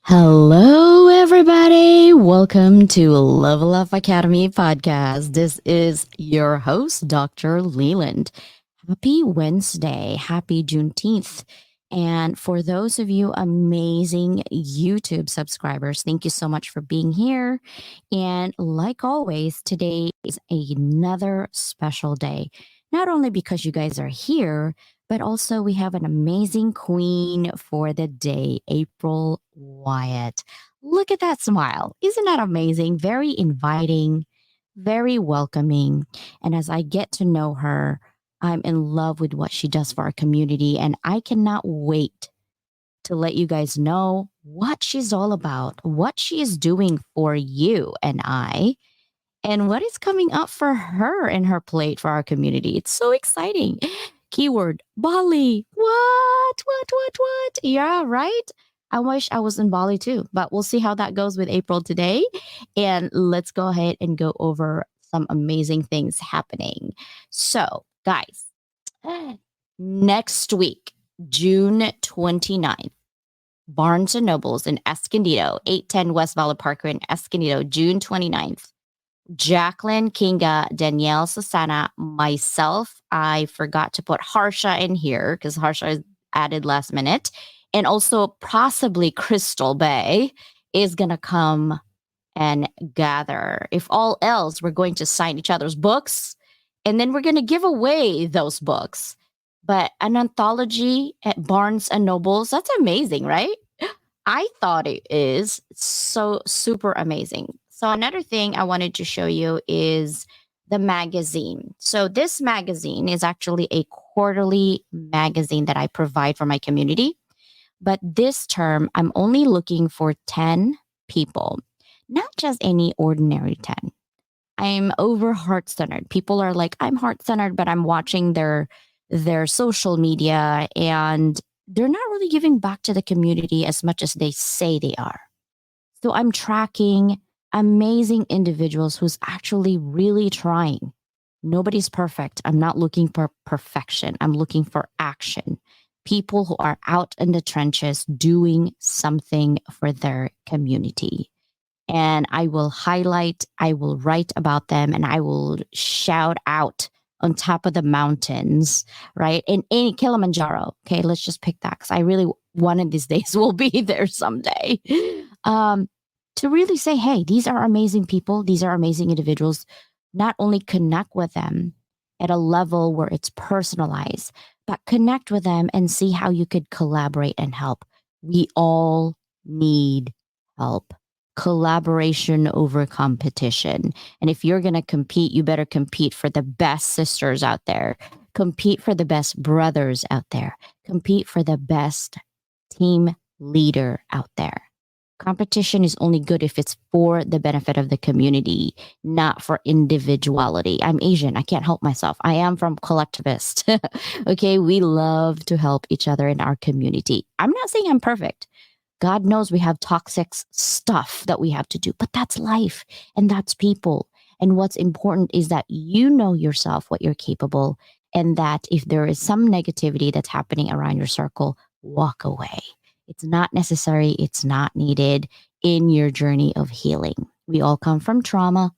Hello, everybody. Welcome to Level Up Academy podcast. This is your host, Dr. Leland. Happy Wednesday. Happy Juneteenth. And for those of you amazing YouTube subscribers, thank you so much for being here. And like always, today is another special day, not only because you guys are here, but also, we have an amazing queen for the day, April Wyett. Look at that smile. Isn't that amazing? Very inviting, very welcoming. And as I get to know her, I'm in love with what she does for our community. And I cannot wait to let you guys know what she's all about, what she is doing for you and I, and what is coming up for her and her plate for our community. It's so exciting. Keyword Bali. What? Yeah, right. I wish I was in Bali too, but we'll see how that goes with April today. And let's go ahead and go over some amazing things happening. So, guys, next week, June 29th, Barnes and Nobles in Escondido, 810 West Valley Parkway in Escondido, June 29th. Jacqueline, Kinga, Danielle, Susana, myself. I forgot to put Harsha in here because Harsha is added last minute. And also, possibly Crystal Bay is going to come and gather. If all else, we're going to sign each other's books and then we're going to give away those books. But an anthology at Barnes and Nobles, that's amazing, right? I thought it is so super amazing. So another thing I wanted to show you is the magazine. So this magazine is actually a quarterly magazine that I provide for my community. But this term, I'm only looking for 10 people, not just any ordinary 10. I'm over heart centered. People are like, I'm heart centered, but I'm watching their social media and they're not really giving back to the community as much as they say they are. So I'm tracking amazing individuals who's actually really trying. Nobody's perfect. I'm not looking for perfection. I'm looking for action. People who are out in the trenches doing something for their community. And I will highlight, I will write about them, and I will shout out on top of the mountains, right? In any Kilimanjaro. Okay, let's just pick that because I really one of these days will be there someday. To really say, hey, these are amazing people, these are amazing individuals. Not only connect with them at a level where it's personalized, but connect with them and see how you could collaborate and help. We all need help. Collaboration over competition. And if you're going to compete, you better compete for the best sisters out there, compete for the best brothers out there, compete for the best team leader out there. Competition is only good if it's for the benefit of the community, not for individuality. I'm Asian. I can't help myself. I am from collectivist. Okay. We love to help each other in our community. I'm not saying I'm perfect. God knows we have toxic stuff that we have to do, but that's life and that's people. And what's important is that you know yourself, what you're capable, and that if there is some negativity that's happening around your circle, walk away. It's not necessary, it's not needed in your journey of healing. We all come from trauma,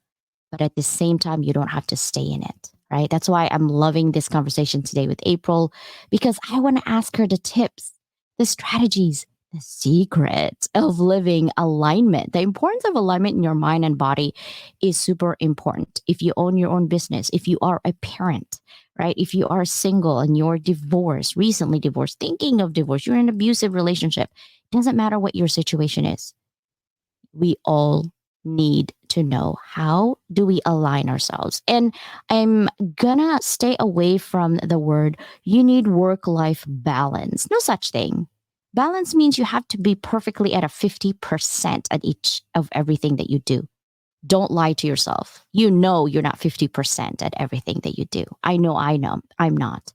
but at the same time, you don't have to stay in it, right? That's why I'm loving this conversation today with April, because I want to ask her the tips, the strategies, the secret of living alignment. The importance of alignment in your mind and body is super important. If you own your own business, if you are a parent, right? If you are single and you're divorced, recently divorced, thinking of divorce, you're in an abusive relationship, it doesn't matter what your situation is. We all need to know, how do we align ourselves? And I'm gonna stay away from the word, you need work-life balance. No such thing. Balance means you have to be perfectly at a 50% at each of everything that you do. Don't lie to yourself. You know you're not 50% at everything that you do. I know I'm not.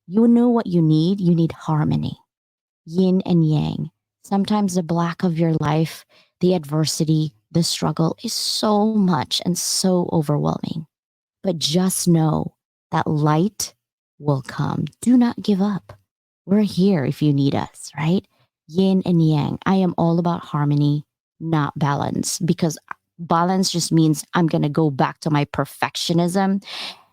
You know what you need? You need harmony, yin and yang. Sometimes the black of your life, the adversity, the struggle is so much and so overwhelming. But just know that light will come. Do not give up. We're here if you need us, right? yin and yang. I am all about harmony, not balance, because balance just means I'm going to go back to my perfectionism.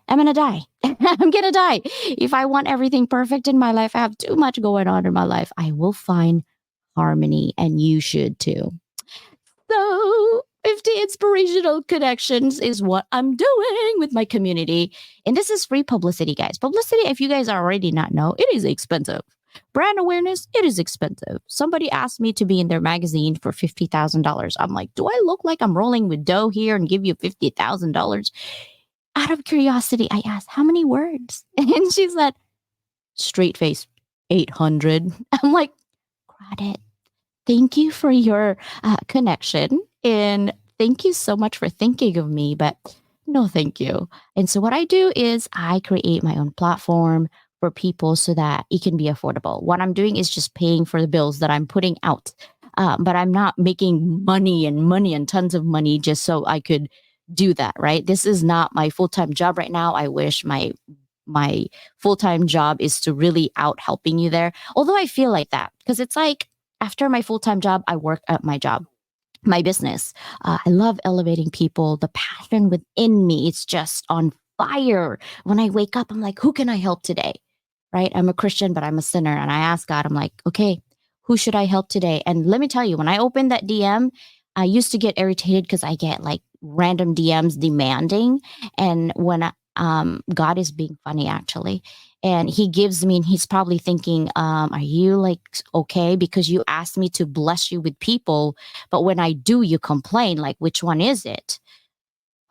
I'm going to die. I'm going to die. If I want everything perfect in my life, I have too much going on in my life. I will find harmony, and you should too. So, 50 inspirational connections is what I'm doing with my community. And this is free publicity, guys. Publicity, if you guys already not know, it is expensive. Brand awareness, it is expensive. Somebody asked me to be in their magazine for $50,000. I'm like, do I look like I'm rolling with dough here and give you $50,000? Out of curiosity, I asked, how many words? And she said, straight face, 800. I'm like, credit. Thank you for your connection. And thank you so much for thinking of me, but no, thank you. And so, what I do is I create my own platform for people so that it can be affordable. What I'm doing is just paying for the bills that I'm putting out. But I'm not making money and tons of money just so I could do that, right? This is not my full-time job right now. I wish my full-time job is to really out helping you there. Although I feel like that because it's like after my full-time job, I work at my job, my business. I love elevating people. The passion within me, it's just on fire. When I wake up, I'm like, who can I help today? Right? I'm a Christian, but I'm a sinner. And I ask God, I'm like, okay, who should I help today? And let me tell you, when I opened that DM, I used to get irritated because I get like random DMs demanding. And when God is being funny, actually. And he gives me, and he's probably thinking, are you like okay? Because you asked me to bless you with people, but when I do, you complain. Like, which one is it?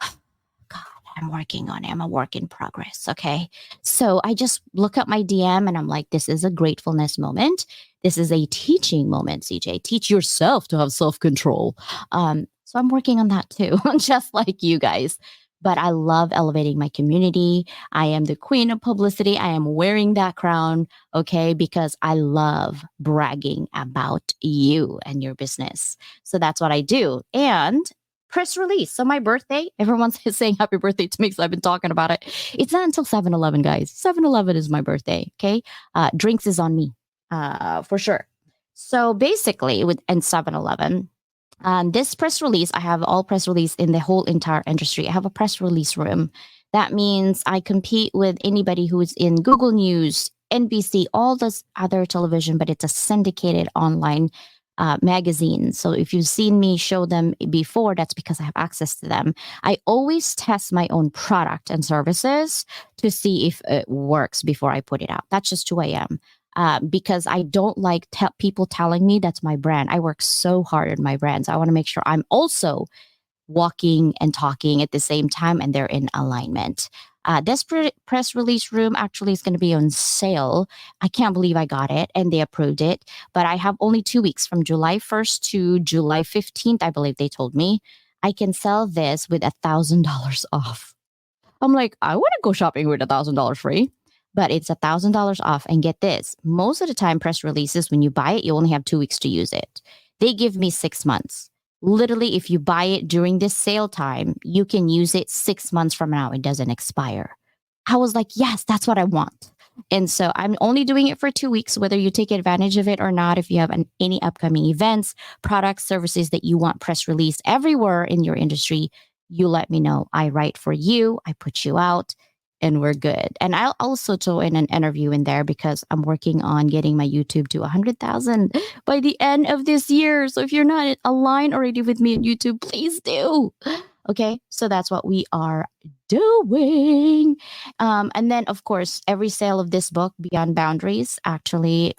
God, I'm working on it. I'm a work in progress. Okay. So I just look at my DM and I'm like, this is a gratefulness moment. This is a teaching moment, CJ. Teach yourself to have self control. So I'm working on that too, just like you guys. But I love elevating my community. I am the queen of publicity. I am wearing that crown, okay, because I love bragging about you and your business. So that's what I do. And press release. So my birthday, everyone's saying happy birthday to me because I've been talking about it. It's not until 7-Eleven, guys. 7-Eleven is my birthday, okay? Drinks is on me, for sure. So basically, with and 7-Eleven, this press release, I have all press release in the whole entire industry. I have a press release room. That means I compete with anybody who is in Google News, NBC, all this other television, but it's a syndicated online magazine. So if you've seen me show them before, that's because I have access to them. I always test my own product and services to see if it works before I put it out. That's just who I am. Because I don't like people telling me that's my brand. I work so hard on my brands. I want to make sure I'm also walking and talking at the same time and they're in alignment. This press release room actually is going to be on sale. I can't believe I got it and they approved it. But I have only 2 weeks from July 1st to July 15th, I believe they told me. I can sell this with $1,000 off. I'm like, I want to go shopping with $1,000 free, but it's $1,000 off. And get this, most of the time, press releases, when you buy it, you only have 2 weeks to use it. They give me 6 months. Literally, if you buy it during this sale time, you can use it 6 months from now. It doesn't expire. I was like, yes, that's what I want. And so I'm only doing it for 2 weeks, whether you take advantage of it or not. If you have any upcoming events, products, services that you want press released everywhere in your industry, you let me know. I write for you, I put you out, and we're good. And I'll also throw in an interview in there because I'm working on getting my YouTube to 100,000 by the end of this year. So if you're not aligned already with me on YouTube, please do. Okay, so that's what we are doing. And then, of course, every sale of this book, Beyond Boundaries, actually,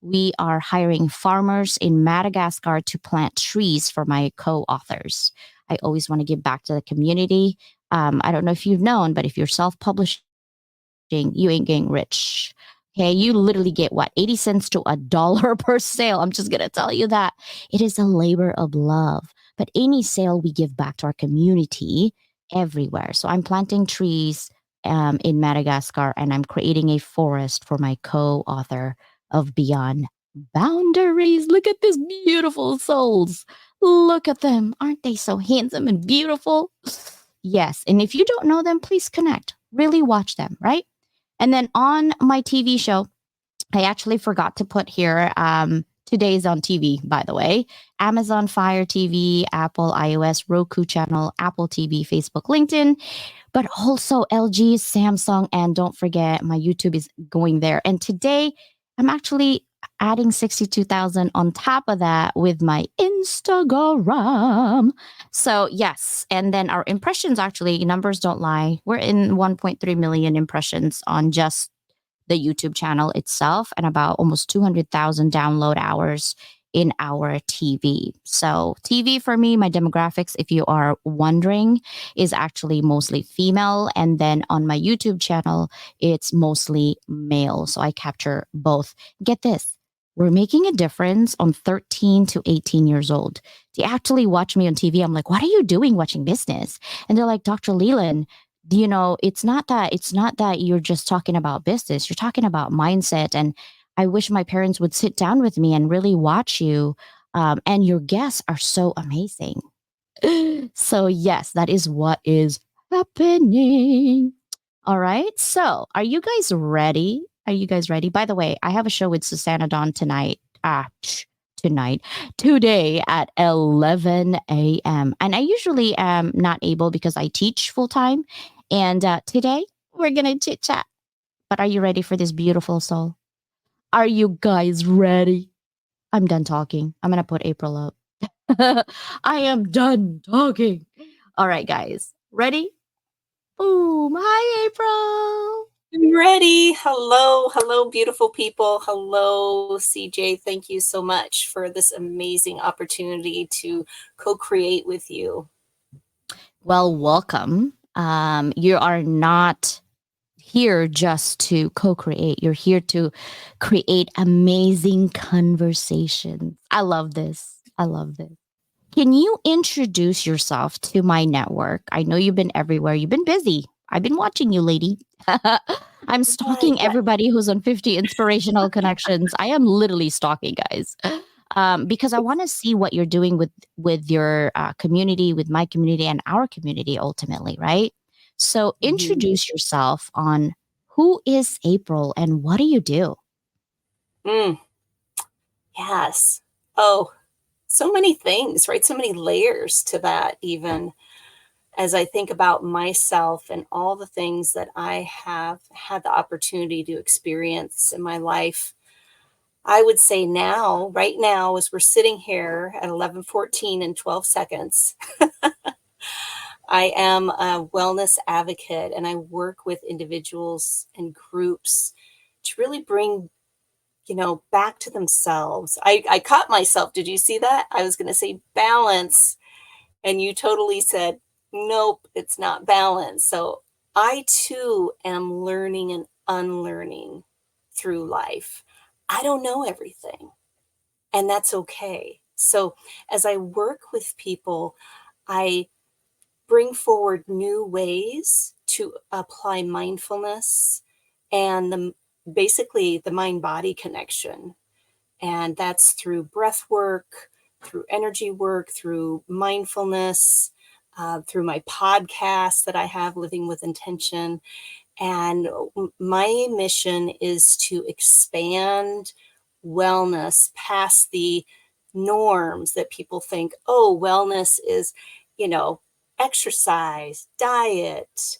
we are hiring farmers in Madagascar to plant trees for my co-authors. I always want to give back to the community. I don't know if you've known, but if you're self-publishing, you ain't getting rich. Okay, you literally get what, 80 cents to $1 per sale. I'm just gonna tell you that. It is a labor of love. But any sale we give back to our community everywhere. So I'm planting trees in Madagascar and I'm creating a forest for my co-author of Beyond Boundaries. Look at these beautiful souls. Look at them. Aren't they so handsome and beautiful? Yes. And if you don't know them, please connect. Really watch them, right? And then on my TV show, I actually forgot to put here Today is on TV, by the way. Amazon Fire TV, Apple iOS, Roku channel, Apple TV, Facebook, LinkedIn, but also LG, Samsung, and don't forget my YouTube is going there. And today I'm actually adding 62,000 on top of that with my Instagram. So, yes. And then our impressions actually, numbers don't lie. We're in 1.3 million impressions on just the YouTube channel itself and about almost 200,000 download hours in our TV. So, TV for me, my demographics, if you are wondering, is actually mostly female. And then on my YouTube channel, it's mostly male. So, I capture both. Get this. We're making a difference on 13 to 18 years old. They actually watch me on TV. I'm like, what are you doing watching business? And they're like, Dr. Leland, it's not that you're just talking about business. You're talking about mindset. And I wish my parents would sit down with me and really watch you. And your guests are so amazing. So yes, that is what is happening. All right. So are you guys ready? Are you guys ready? By the way, I have a show with Susanna Dawn tonight. Tonight, today at 11 a.m. And I usually am not able because I teach full time. And today we're going to chit chat. But are you ready for this beautiful soul? Are you guys ready? I'm done talking. I'm going to put April up. I am done talking. All right, guys. Ready? Boom. Hi, April. I'm ready. Hello, beautiful people. Hello, CJ. Thank you so much for this amazing opportunity to co-create with you. Well, welcome. You are not here just to co-create. You're here to create amazing conversations. I love this. I love this. Can you introduce yourself to my network? I know you've been everywhere. You've been busy. I've been watching you, lady. I'm stalking everybody who's on 50 inspirational connections. I am literally stalking, guys, because I want to see what you're doing with your community, with my community, and our community ultimately, right? So introduce yourself on who is April and what do you do? Yes. Oh, so many things, right? So many layers to that, even as I think about myself and all the things that I have had the opportunity to experience in my life. I would say now, right now, as we're sitting here at 11:14 and 12 seconds, I am a wellness advocate and I work with individuals and groups to really bring, back to themselves. I caught myself. Did you see that? I was going to say balance, and you totally said, nope, it's not balance. So I too am learning and unlearning through life. I don't know everything, and that's okay. So as I work with people, I bring forward new ways to apply mindfulness and basically the mind body connection. And that's through breath work, through energy work, through mindfulness, through my podcast that I have, Living with Intention. And my mission is to expand wellness past the norms that people think, oh, wellness is, exercise, diet,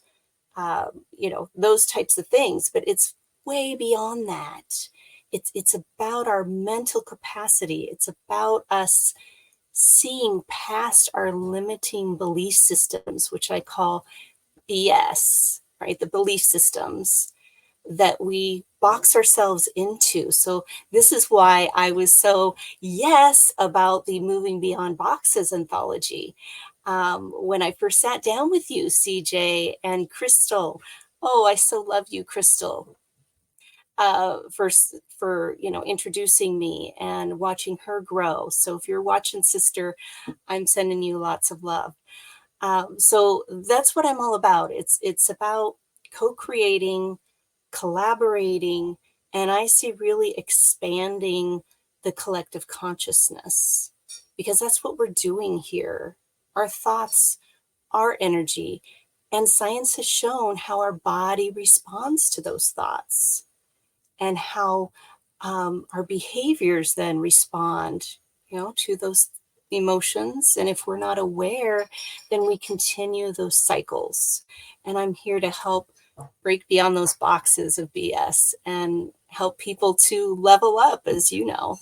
those types of things. But it's way beyond that. It's about our mental capacity. It's about us seeing past our limiting belief systems, which I call BS, right? The belief systems that we box ourselves into. So this is why I was so yes about the Moving Beyond Boxes anthology. When I first sat down with you, CJ and Crystal, oh, I so love you, Crystal, for introducing me and watching her grow. So if you're watching, sister, I'm sending you lots of love. So that's what I'm all about. It's about co-creating, collaborating, and I see really expanding the collective consciousness, because that's what we're doing here. Our thoughts, our energy, and science has shown how our body responds to those thoughts and how our behaviors then respond, to those emotions. And if we're not aware, then we continue those cycles. And I'm here to help break beyond those boxes of BS and help people to level up, as you know.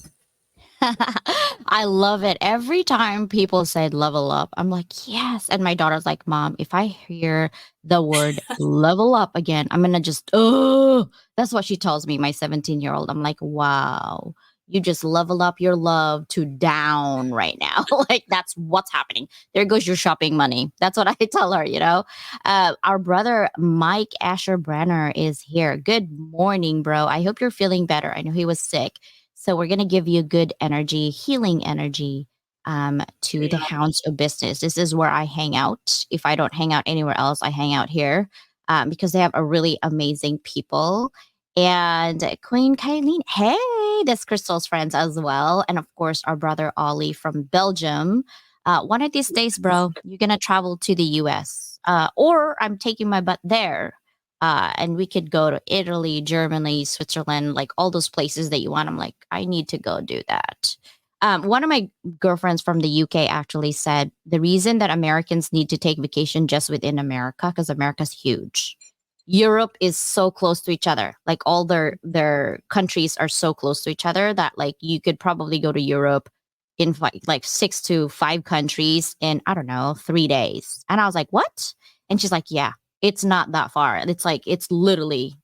I love it. Every time people say level up, I'm like, yes. And my daughter's like, Mom, if I hear the word level up again, I'm going to just, oh, that's what she tells me, my 17-year-old. I'm like, wow, you just level up your love to down right now. Like, that's what's happening. There goes your shopping money. That's what I tell her, you know? Our brother, Mike Asher Brenner, is here. Good morning, bro. I hope you're feeling better. I know he was sick. So we're going to give you good energy, healing energy to the Yeah. Hounds of Business. This is where I hang out. If I don't hang out anywhere else, I hang out here because they have a really amazing people. And Queen Kylene, hey, that's Crystal's friends as well. And of course, our brother Ollie from Belgium. One of these days, bro, you're going to travel to the US or I'm taking my butt there and we could go to Italy, Germany, Switzerland, like all those places that you want. I'm like, I need to go do that. One of my girlfriends from the UK actually said the reason that Americans need to take vacation just within America because America's huge. Europe is so close to each other. Like all their countries are so close to each other that like you could probably go to Europe in like 6 to 5 countries in I don't know 3 days. And I was like, what? And she's like, yeah, it's not that far. It's like it's literally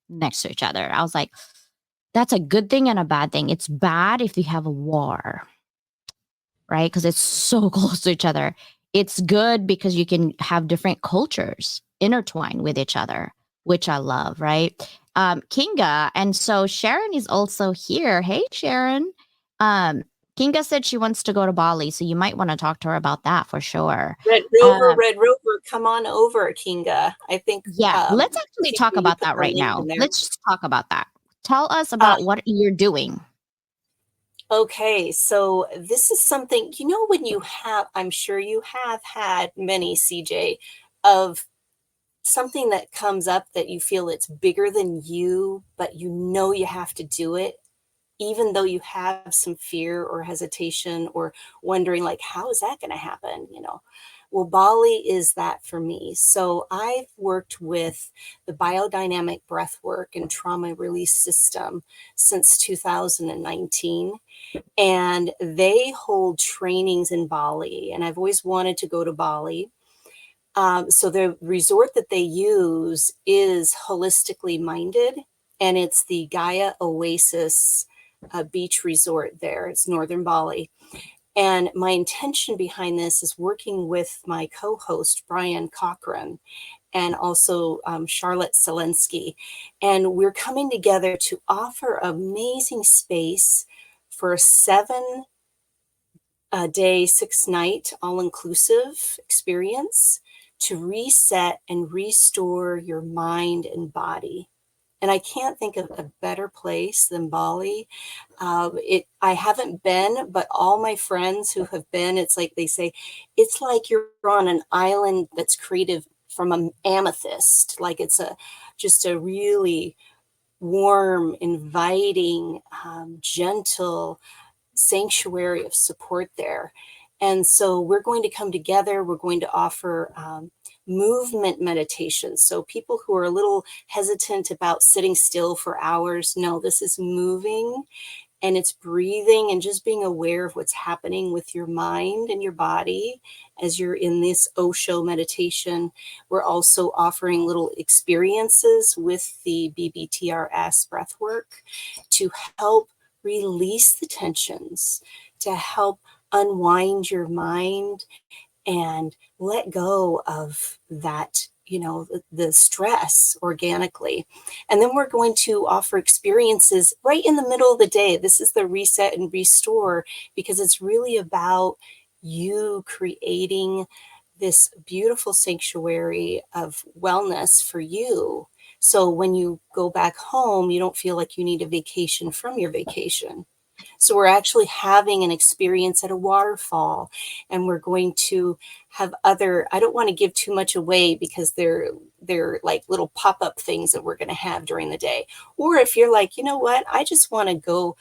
next to each other. I was like, that's a good thing and a bad thing. It's bad if you have a war, right? Because it's so close to each other. It's good because you can have different cultures intertwine with each other, which I love, right? Kinga, and so Sharon is also here. Hey, Sharon. Um, Kinga said she wants to go to Bali, so you might want to talk to her about that for sure. Red Rover, come on over, Kinga. Yeah, let's I actually think talk we about put that our right link in now. there. Let's just talk about that. Tell us Uh, about what you're doing. okay, so this is something, when you have, I'm sure you have had many, CJ, of something that comes up that you feel it's bigger than you, but you have to do it, even though you have some fear or hesitation or wondering, like, how is that going to happen? Well, Bali is that for me. So I've worked with the biodynamic breathwork and trauma release system since 2019. And they hold trainings in Bali. And I've always wanted to go to Bali. So the resort that they use is holistically minded, and it's the Gaia Oasis beach resort there. It's northern Bali. And my intention behind this is working with my co-host, Brian Cochran, and also Charlotte Selensky. And we're coming together to offer amazing space for a 7 day, 6 night, all inclusive experience to reset and restore your mind and body. And I can't think of a better place than Bali. I haven't been, but all my friends who have been, it's like they say, it's like you're on an island that's created from an amethyst. Like it's just a really warm, inviting, gentle sanctuary of support there. And so we're going to come together. We're going to offer movement meditation. So people who are a little hesitant about sitting still for hours, no, this is moving and it's breathing and just being aware of what's happening with your mind and your body as you're in this Osho meditation. We're also offering little experiences with the BBTRS breathwork to help release the tensions, to help unwind your mind and let go of that, the stress organically. And then we're going to offer experiences right in the middle of the day. This is the reset and restore, because it's really about you creating this beautiful sanctuary of wellness for you. So when you go back home, you don't feel like you need a vacation from your vacation. So we're actually having an experience at a waterfall, and we're going to have I don't want to give too much away because they're like little pop-up things that we're going to have during the day. Or if you're like, you know what, I just want to go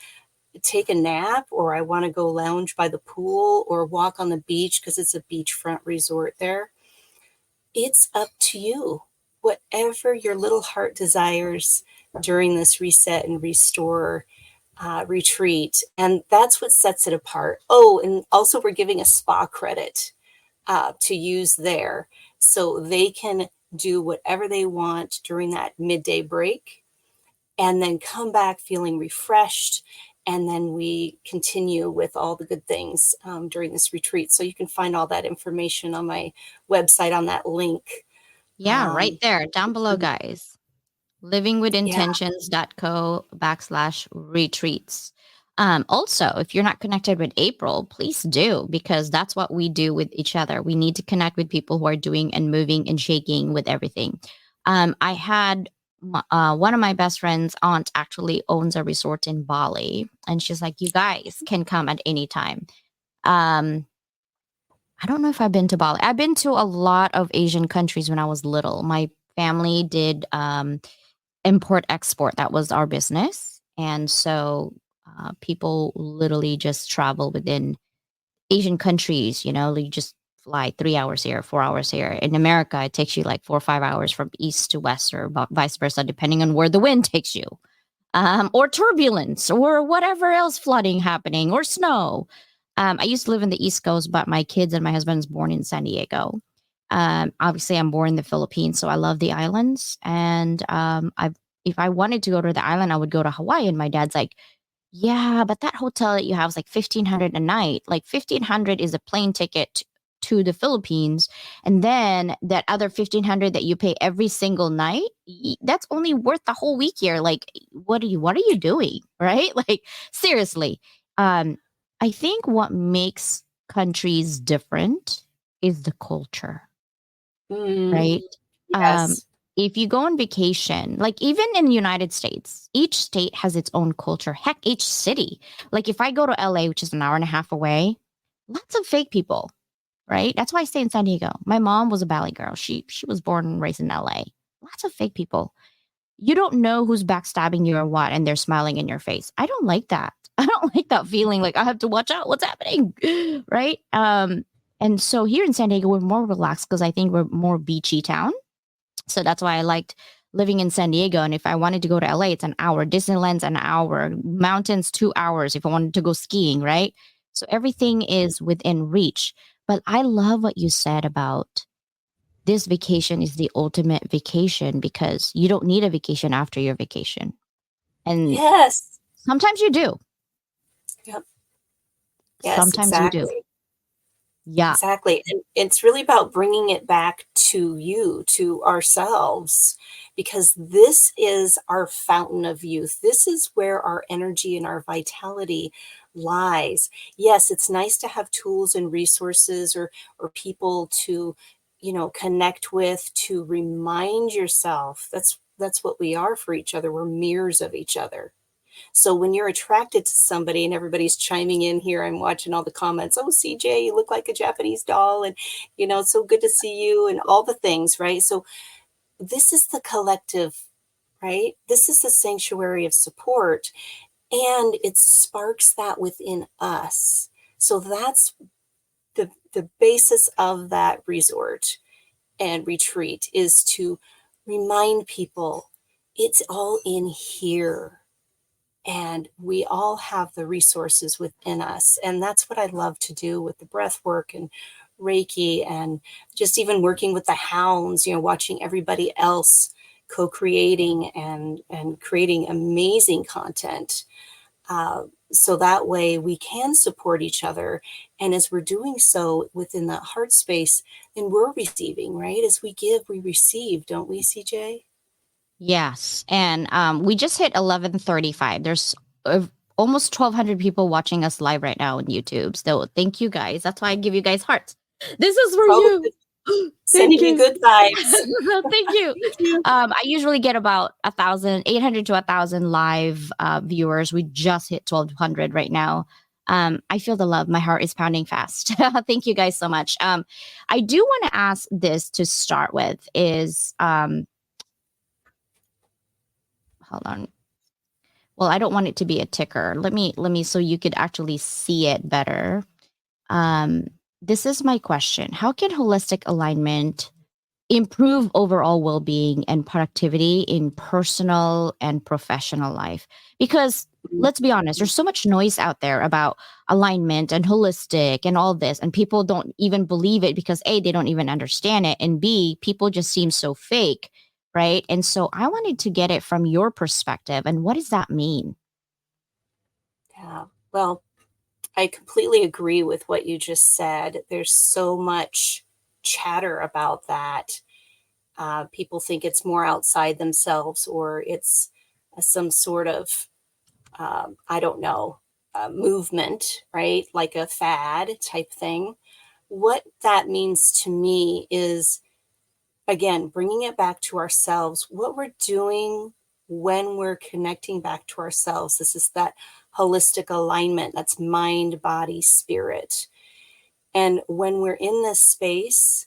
take a nap, or I want to go lounge by the pool or walk on the beach because it's a beachfront resort there. It's up to you. Whatever your little heart desires during this reset and restore retreat. And that's what sets it apart. Oh, and also we're giving a spa credit to use there. So they can do whatever they want during that midday break and then come back feeling refreshed. And then we continue with all the good things during this retreat. So you can find all that information on my website on that link. Yeah, right there, down below, Mhm. guys. Yeah. livingwithintentions.co/retreats. Also, if you're not connected with April, please do, because that's what we do with each other. We need to connect with people who are doing and moving and shaking with everything. I had one of my best friends' aunt actually owns a resort in Bali, and she's like, "You guys can come at any time." Um, I don't know if I've been to Bali. I've been to a lot of Asian countries when I was little. My family did import export. That was our business. And so people literally just travel within Asian countries, you know, you just fly 3 hours here, 4 hours here. In America, it takes you like 4 or 5 hours from east to west, or vice versa, depending on where the wind takes you, or turbulence, or whatever else, flooding happening, or snow. I used to live in the East Coast, but my kids and my husband's born in San Diego. Obviously, I'm born in the Philippines, so I love the islands. And if I wanted to go to the island, I would go to Hawaii. And my dad's like, yeah, but that hotel that you have is like 1,500 a night. Like 1,500 is a plane ticket to the Philippines, and then that other 1,500 that you pay every single night, that's only worth the whole week here. Like, what are you doing, right? Like, seriously. Um, I think what makes countries different is the culture, Mm, right? Um, yes. if you go on vacation, like even in the United States, each state has its own culture. Heck, each city. Like if I go to LA, which is an hour and a half away, lots of fake people, right? That's why I stay in San Diego. My mom was a Valley girl. She was born and raised in LA. Lots of fake people. You don't know who's backstabbing you or what, and they're smiling in your face. I don't like that. I don't like that feeling like I have to watch out what's happening, right? And so here in San Diego, we're more relaxed because I think we're more beachy town. So that's why I liked living in San Diego. And if I wanted to go to LA, it's an hour. Disneyland's an hour. Mountains, 2 hours if I wanted to go skiing, right? So everything is within reach. But I love what you said about this vacation is the ultimate vacation because you don't need a vacation after your vacation. And Yes. sometimes you do. Yep. Yes, Sometimes you do. exactly. Yeah. Exactly. And it's really about bringing it back to you, to ourselves, because this is our fountain of youth. This is where our energy and our vitality lies. Yes, it's nice to have tools and resources or people to, connect with, to remind yourself. That's what we are for each other. We're mirrors of each other. So when you're attracted to somebody and everybody's chiming in here, I'm watching all the comments. Oh, CJ, you look like a Japanese doll. And, it's so good to see you and all the things, right? So this is the collective, right? This is the sanctuary of support. And it sparks that within us. So that's the basis of that resort and retreat is to remind people it's all in here. And we all have the resources within us. And that's what I love to do with the breath work and Reiki and just even working with the hounds, watching everybody else co-creating and creating amazing content. So that way we can support each other. And as we're doing so within that heart space, then we're receiving, right? As we give, we receive, don't we, CJ? Yes. And we just hit 11:35. There's almost 1,200 people watching us live right now on YouTube. So thank you guys. That's why I give you guys hearts. This is for Oh, you. Thank sending you you. good vibes. Thank you. Thank you. I usually get about 1,800 to 1,000 live viewers. We just hit 1,200 right now. I feel the love. My heart is pounding fast. Thank you guys so much. I do want to ask this to start with is, hold on. Well, I don't want it to be a ticker. Let me, so you could actually see it better. Um, this is my question. How can holistic alignment improve overall well-being and productivity in personal and professional life? Because let's be honest, there's so much noise out there about alignment and holistic and all this, and people don't even believe it because A, they don't even understand it, and B, people just seem so fake, right? And so I wanted to get it from your perspective, and what does that mean? Yeah. Well, I completely agree with what you just said. There's so much chatter about that. People think it's more outside themselves, or it's some sort of, I don't know, movement, right? Like a fad type thing. What that means to me is, again, bringing it back to ourselves, what we're doing when we're connecting back to ourselves. This is that holistic alignment, that's mind, body, spirit. And when we're in this space,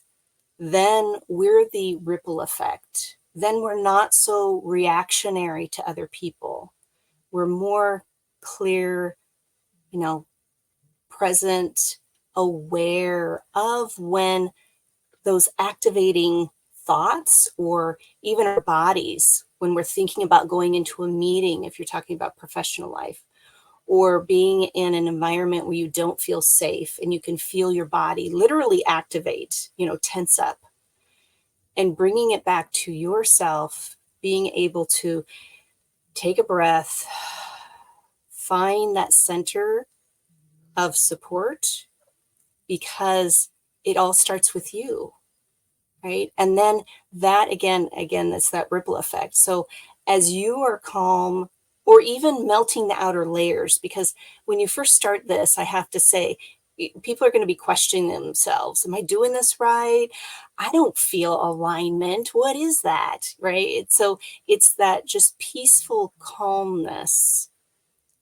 then we're the ripple effect. Then we're not so reactionary to other people. We're more clear, you know, present, aware of when those activating thoughts, or even our bodies, when we're thinking about going into a meeting, if you're talking about professional life, or being in an environment where you don't feel safe and you can feel your body literally activate, tense up, and bringing it back to yourself, being able to take a breath, find that center of support, because it all starts with you, right? And then that again, that's that ripple effect. So as you are calm, or even melting the outer layers, because when you first start this, I have to say, people are going to be questioning themselves. Am I doing this right? I don't feel alignment. What is that? Right? So it's that just peaceful calmness.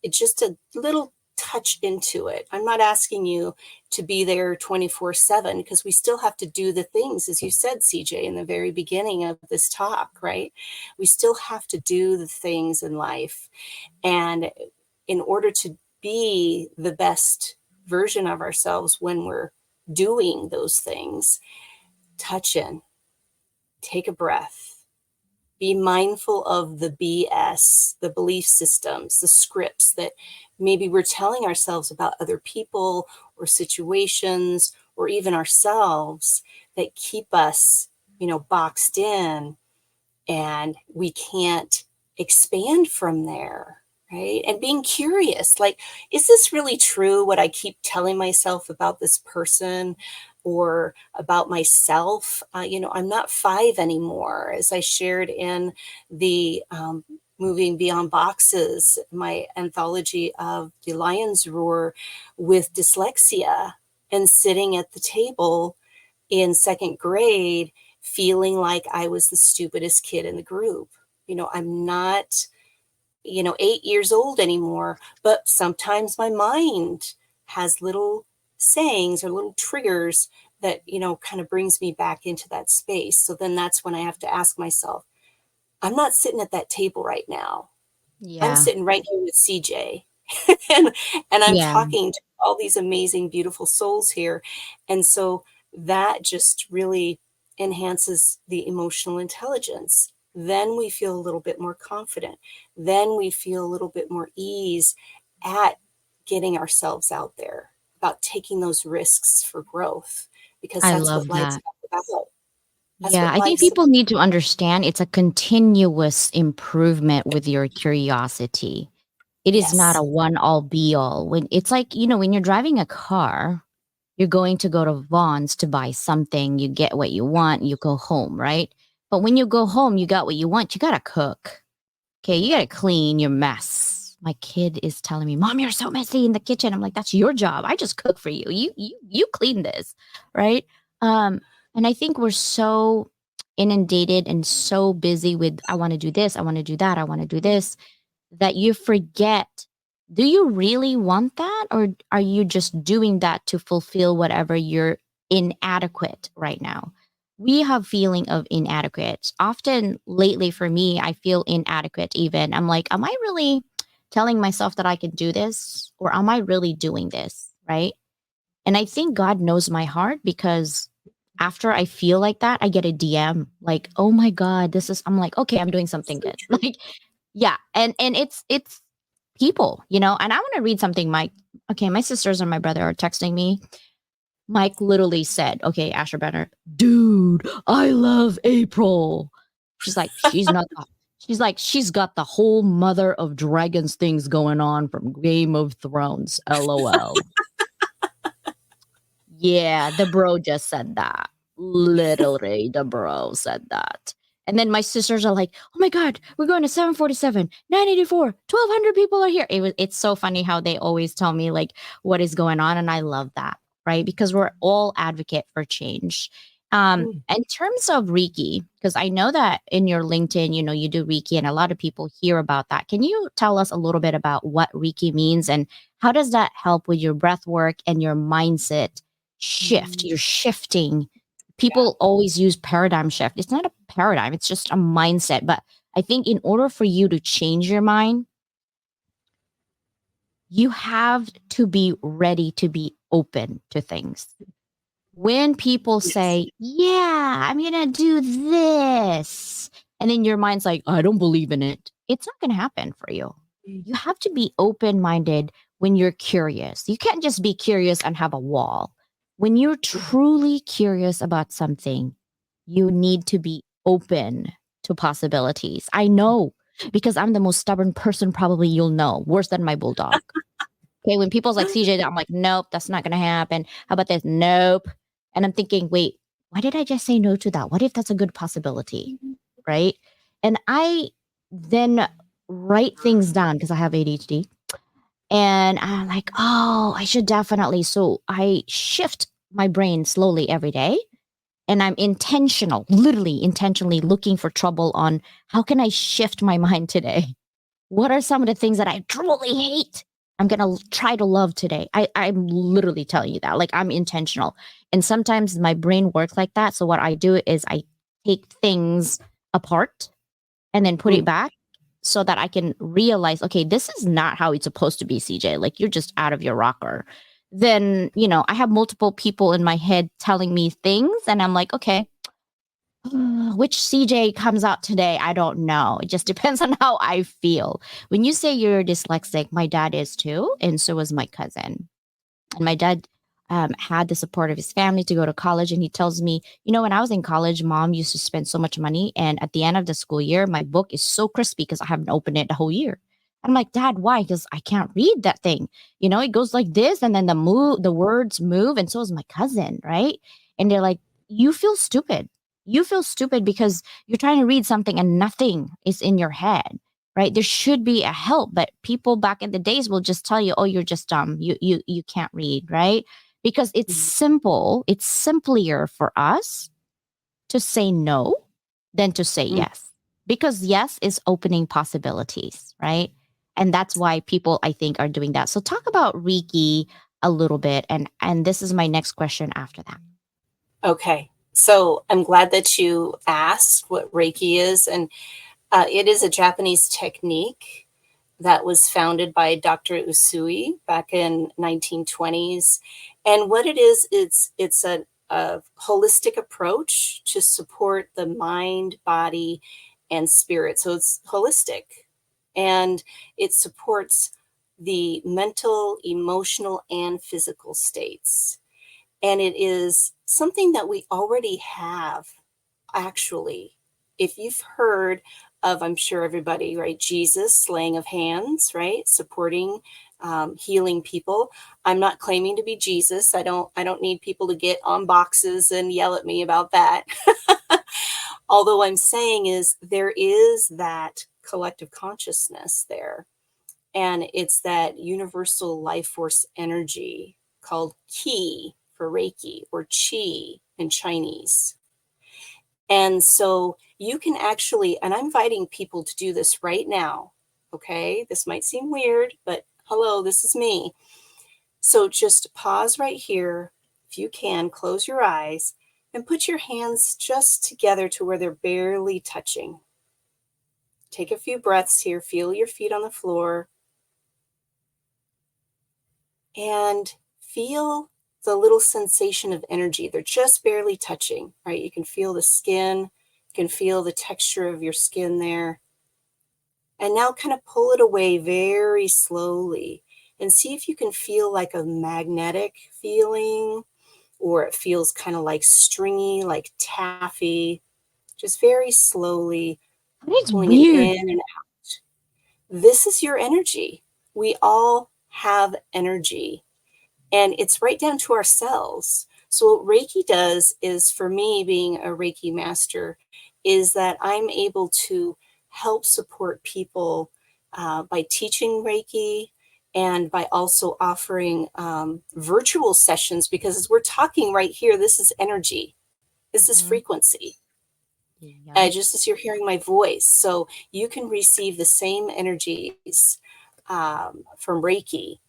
It's just a little touch into it. I'm not asking you to be there 24/7, because we still have to do the things, as you said, CJ, in the very beginning of this talk, right? We still have to do the things in life. And in order to be the best version of ourselves when we're doing those things, touch in, take a breath, be mindful of the BS, the belief systems, the scripts that maybe we're telling ourselves about other people or situations, or even ourselves, that keep us, boxed in, and we can't expand from there, right? And being curious, like, is this really true, what I keep telling myself about this person or about myself? I'm not 5 anymore, as I shared in the Moving Beyond Boxes, my anthology of The Lion's Roar, with dyslexia, and sitting at the table in second grade feeling like I was the stupidest kid in the group. I'm not, 8 years old anymore, but sometimes my mind has little sayings or little triggers that, kind of brings me back into that space. So then that's when I have to ask myself, I'm not sitting at that table right now. I'm Yeah. sitting right here with CJ. and I'm Yeah. talking to all these amazing, beautiful souls here. And so that just really enhances the emotional intelligence. Then we feel a little bit more confident. Then we feel a little bit more ease at getting ourselves out there, about taking those risks for growth, because I that's what love life's that. about. That's Yeah, what I think life's people about. need to understand it's a continuous improvement with your curiosity. It is not Yes. a one all be all. When it's like, when you're driving a car, you're going to go to Vaughn's to buy something, you get what you want, you go home, right? But when you go home, you got what you want, you got to cook. Okay, you got to clean your mess. My kid is telling me, "Mom, you're so messy in the kitchen." I'm like, "That's your job. I just cook for you. You clean this." Right? Um and I think we're so inundated and so busy with, I want to do this, I want to do that, I want to do this, that you forget Do you really want that? Or are you just doing that to fulfill whatever you're inadequate right now? We have feeling of inadequate. Often lately for me, I feel inadequate even. I'm like, am I really telling myself that I can do this? Or am I really doing this? Right. And I think God knows my heart because after I feel like that, I get a DM like, "Oh my god, this is." I'm like, "Okay, I'm doing something So good." true. Like, yeah, and it's people, you know. And I want to read something. Mike, okay, my sisters and my brother are texting me. Mike literally said, "Okay, Asher Banner, dude, I love April." She's like, she's not. She's like, she's got the whole Mother of Dragons things going on from Game of Thrones. LOL. Yeah, the bro just said that. Literally, the bro said that. And then my sisters are like, "Oh my god, we're going to 747, 984, 1,200 people are here." It's so funny how they always tell me like what is going on, and I love that, right? Because we're all advocate for change. Mm. In terms of Reiki, because I know that in your LinkedIn, you know, you do Reiki, and a lot of people hear about that. Can you tell us a little bit about what Reiki means and how does that help with your breath work and your mindset shift? Mm. You're shifting. Yeah. People always use paradigm shift. It's not a paradigm, it's just a mindset. But I think in order for you to change your mind, you have to be ready to be open to things. When people Yes. say, "Yeah, I'm going to do this," and then your mind's like, "I don't believe in it," it's not going to happen for you. Mm. You have to be open minded when you're curious. You can't just be curious and have a wall. When you're Mhm. truly curious about something, you need to be open to possibilities. I know because I'm the most stubborn person, probably you'll know, worse than my bulldog. Okay, when people's like CJ, I'm like, nope, that's not gonna happen. How about this? Nope. And I'm thinking, wait, why did I just say no to that? What if that's a good possibility? Right. And I then write things down because I have ADHD. And I'm like, oh, I should definitely. So I shift my brain slowly every day. And I'm intentional, literally intentionally looking for trouble on how can I shift my mind today? What are some of the things that I truly hate? I'm gonna try to love today. I'm literally telling you that. Like I'm intentional. And sometimes my brain works like that. So what I do is I take things apart and then put it Mm. back so that I can realize, okay, this is not how it's supposed to be, CJ. Like you're just out of your rocker. Then, you know, I have multiple people in my head telling me things, and I'm like, okay, which CJ comes out today, I don't know. It just depends on how I feel. When you say you're dyslexic, my dad is too, and so was my cousin. And my dad had the support of his family to go to college. And he tells me, you know, when I was in college, mom used to spend so much money. And at the end of the school year, my book is so crispy because I haven't opened it the whole year. I'm like, Dad, why? Because I can't read that thing. You know, it goes like this, and then the words move, and so is my cousin, right? And they're like, you feel stupid. You feel stupid because you're trying to read something and nothing is in your head, right? There should be a help, but people back in the days will just tell you, "Oh, you're just dumb. You can't read," right? Because it's Mm. simple. It's simpler for us to say no than to say Mm. yes. Because yes is opening possibilities, right? And that's why people I think are doing that. So talk about Reiki a little bit, and this is my next question after that. Okay. So I'm glad that you asked what Reiki is. And it is a Japanese technique that was founded by Dr. Usui back in 1920s. And what it is, it's a holistic approach to support the mind, body, and spirit. So it's holistic, and it supports the mental, emotional, and physical states. And it is something that we already have, actually. If you've heard of, I'm sure everybody, right, Jesus, laying of hands, right, supporting, healing people. I'm not claiming to be Jesus. I don't need people to get on boxes and yell at me about that. Although I'm saying is there is that collective consciousness there, and it's that universal life force energy called ki for Reiki, or chi in Chinese. And so you can actually, and I'm inviting people to do this right now. Okay. This might seem weird, but Hello, this is me. So just pause right here. If you can, close your eyes and put your hands just together to where they're barely touching. Take a few breaths here. Feel your feet on the floor and feel the little sensation of energy. They're just barely touching, right? You can feel the skin, you can feel the texture of your skin there. And now kind of pull it away very slowly and see if you can feel like a magnetic feeling, or it feels kind of like stringy, like taffy, just very slowly That is pulling it weird. in and out. This is your energy. We all have energy, and it's right down to our cells. So what Reiki does is, for me being a Reiki master, is that I'm able to help support people by teaching Reiki and by also offering virtual sessions, because as we're talking right here, this is energy, this is Mhm. frequency, Yep. just as you're hearing my voice. So you can receive the same energies from Reiki,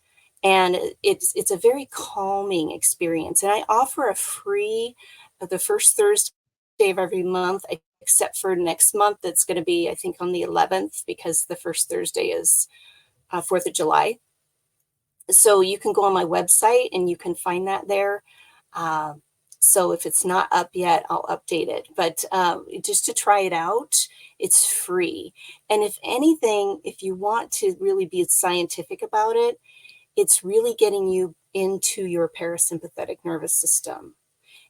and it's a very calming experience. And I offer a free the first Thursday of every month, except for next month. It's going to be, I think, on the 11th, because the first Thursday is 4th of July. So you can go on my website and you can find that there. Uh, so if it's not up yet, I'll update it. But just to try it out, it's free. And if anything, if you want to really be scientific about it, it's really getting you into your parasympathetic nervous system.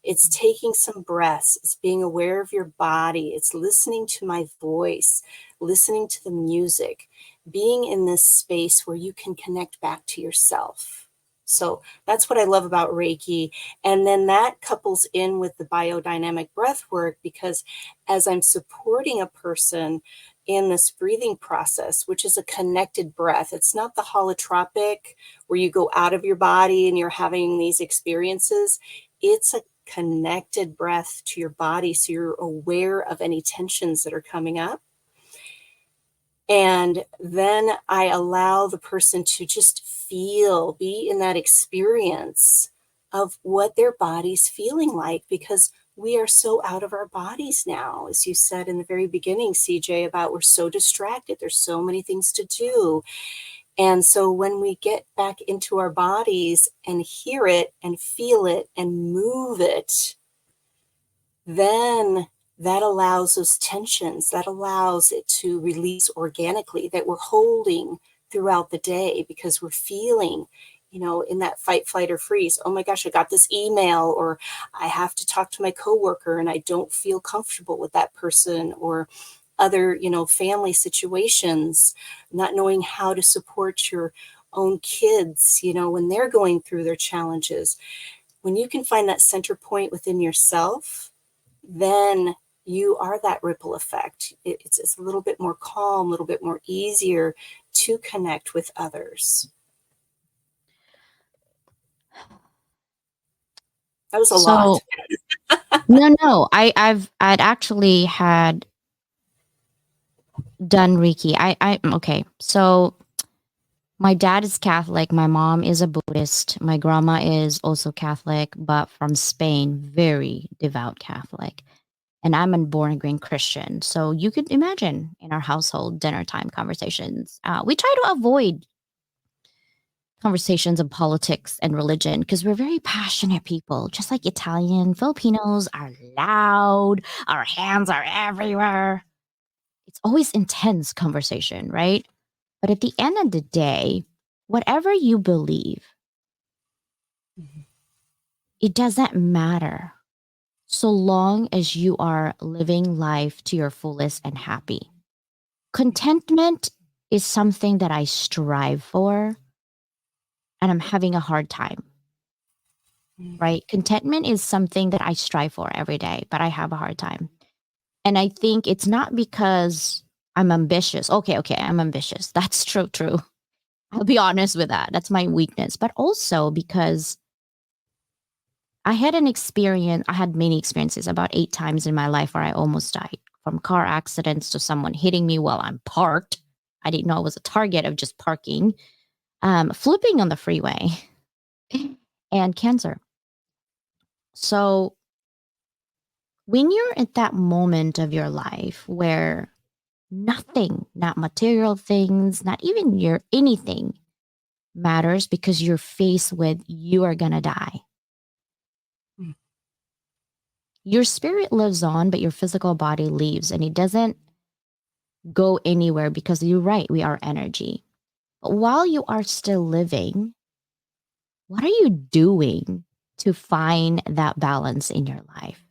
It's taking some breaths. It's being aware of your body. It's listening to my voice, listening to the music, being in this space where you can connect back to yourself. So that's what I love about Reiki. And then that couples in with the biodynamic breath work, because as I'm supporting a person in this breathing process, which is a connected breath, it's not the holotropic where you go out of your body and you're having these experiences. It's a connected breath to your body, so you're aware of any tensions that are coming up. And then I allow the person to just be in that experience of what their body's feeling like, because we are so out of our bodies now. As you said in the very beginning, CJ, about we're so distracted. There's so many things to do. And so when we get back into our bodies and hear it and feel it and move it, then that allows those tensions, that allows it to release organically, that we're holding throughout the day, because we're feeling, in that fight, flight, or freeze. Oh my gosh, I got this email, or I have to talk to my coworker and I don't feel comfortable with that person, or other, family situations, not knowing how to support your own kids, when they're going through their challenges. When you can find that center point within yourself, then you are that ripple effect. It's a little bit more calm, a little bit more easier to connect with others. That was a So lot. no. I'd actually had done Reiki. I okay. So my dad is Catholic. My mom is a Buddhist. My grandma is also Catholic, but from Spain, very devout Catholic. And I'm a born again Christian. So you could imagine in our household dinner time conversations, we try to avoid conversations of politics and religion because we're very passionate people, just like Italian. Filipinos are loud, our hands are everywhere. It's always intense conversation, right? But at the end of the day, whatever you believe, it doesn't matter so long as you are living life to your fullest and happy. Contentment is something that I strive for, and I'm having a hard time, right? Contentment is something that I strive for every day, but I have a hard time. And I think it's not because I'm ambitious. Okay, I'm ambitious. That's true. I'll be honest with that. That's my weakness. But also because I had many experiences, about 8 times in my life where I almost died, from car accidents to someone hitting me while I'm parked. I didn't know I was a target of just parking. flipping on the freeway, and cancer. So when you're at that moment of your life where nothing, not material things, not even your anything matters because you're faced with you are going to die. Mm. Your spirit lives on, but your physical body leaves and it doesn't go anywhere because you're right, we are energy. But while you are still living, what are you doing to find that balance in your life?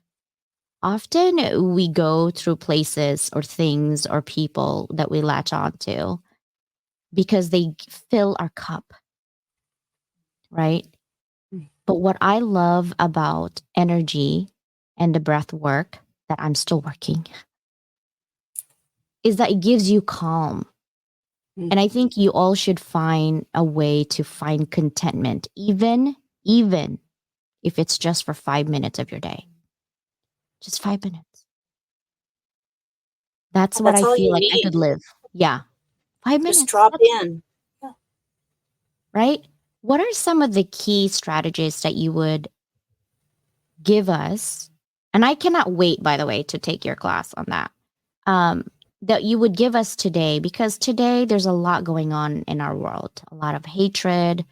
Often we go through places or things or people that we latch onto because they fill our cup, right? Mm. But what I love about energy and the breath work that I'm still working is that it gives you calm. Mm. And I think you all should find a way to find contentment, even if it's just for 5 minutes of your day. Just 5 minutes. That's what That's I all feel you like I need. could live. Yeah. five Just minutes. drop That's it. in. Yeah. Right? What are some of the key strategies that you would give us? And I cannot wait, by the way, to take your class on that. That you would give us today, because today there's a lot going on in our world, a lot of hatred,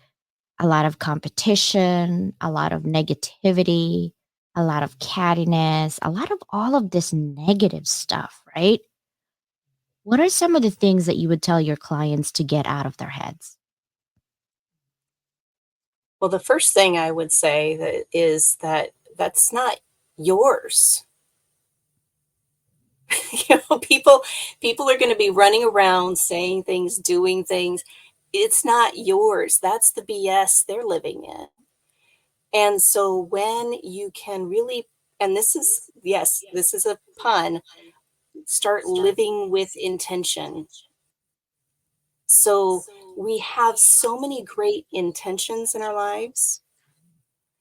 a lot of competition, a lot of negativity, a lot of cattiness, a lot of all of this negative stuff, right? What are some of the things that you would tell your clients to get out of their heads? Well, the first thing I would say that is that that's not yours. People are going to be running around saying things, doing things. It's not yours. That's the BS they're living in. And so when you can really, and this is, yes, this is a pun, start living with intention. So we have so many great intentions in our lives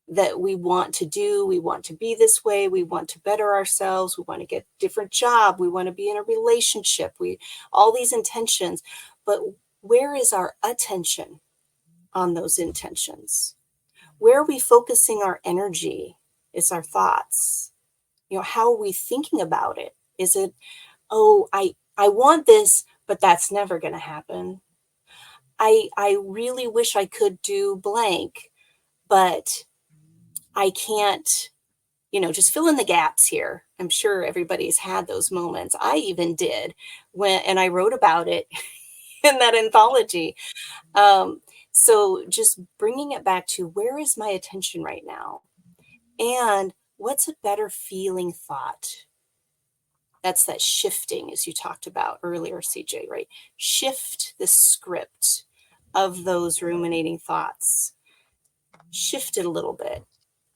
that we want to do. We want to be this way. We want to better ourselves. We want to get a different job. We want to be in a relationship. All these intentions. But where is our attention on those intentions? Where are we focusing our energy? Is our thoughts. How are we thinking about it? Is it, oh, I want this, but that's never going to happen. I really wish I could do blank, but I can't, just fill in the gaps here. I'm sure everybody's had those moments. I even did and I wrote about it in that anthology. Um, so just bringing it back to where is my attention right now? And what's a better feeling thought? That's that shifting, as you talked about earlier, CJ, right? Shift the script of those ruminating thoughts. Shift it a little bit.